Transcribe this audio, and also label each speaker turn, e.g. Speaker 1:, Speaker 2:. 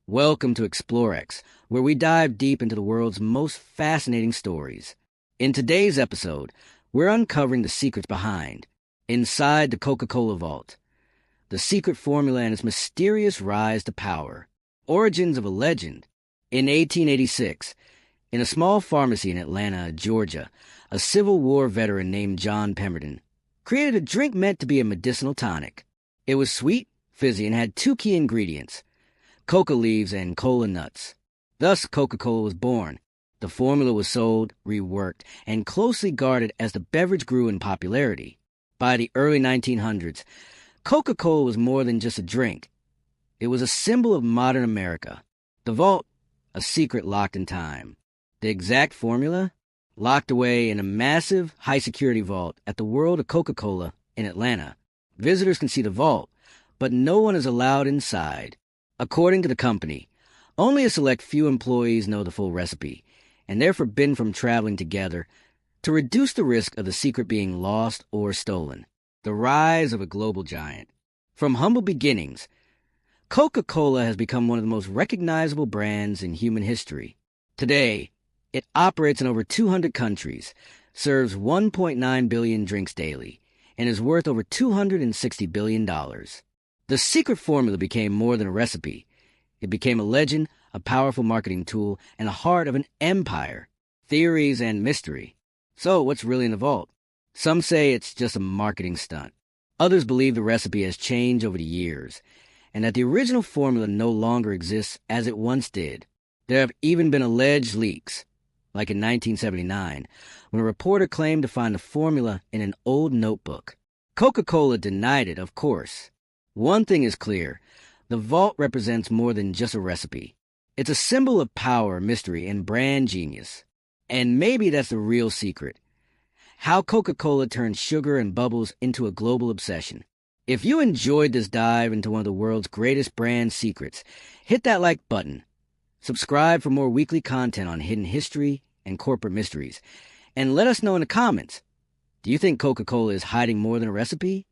Speaker 1: Welcome to ExploreX, where we dive deep into the world's most fascinating stories. In today's episode, we're uncovering the secrets behind, inside the Coca-Cola vault, the secret formula and its mysterious rise to power, origins of a legend. In 1886, in a small pharmacy in Atlanta, Georgia, a Civil War veteran named John Pemberton created a drink meant to be a medicinal tonic. It was sweet, fizzy, and had two key ingredients: coca leaves and cola nuts. Thus, Coca-Cola was born. The formula was sold, reworked, and closely guarded as the beverage grew in popularity. By the early 1900s, Coca-Cola was more than just a drink. It was a symbol of modern America. The vault, a secret locked in time. The exact formula? Locked away in a massive, high-security vault at the World of Coca-Cola in Atlanta. Visitors can see the vault, but no one is allowed inside. According to the company, only a select few employees know the full recipe, and they're forbidden from traveling together to reduce the risk of the secret being lost or stolen. The rise of a global giant. From humble beginnings, Coca-Cola has become one of the most recognizable brands in human history. Today, it operates in over 200 countries, serves 1.9 billion drinks daily, and is worth over $260 billion. The secret formula became more than a recipe. It became a legend, a powerful marketing tool, and the heart of an empire. Theories and mystery. So, what's really in the vault? Some say it's just a marketing stunt. Others believe the recipe has changed over the years, and that the original formula no longer exists as it once did. There have even been alleged leaks, like in 1979, when a reporter claimed to find the formula in an old notebook. Coca-Cola denied it, of course. One thing is clear: the vault represents more than just a recipe. It's a symbol of power, mystery, and brand genius. And maybe that's the real secret: how Coca-Cola turned sugar and bubbles into a global obsession. If you enjoyed this dive into one of the world's greatest brand secrets, hit that like button. Subscribe for more weekly content on hidden history and corporate mysteries. And let us know in the comments, do you think Coca-Cola is hiding more than a recipe?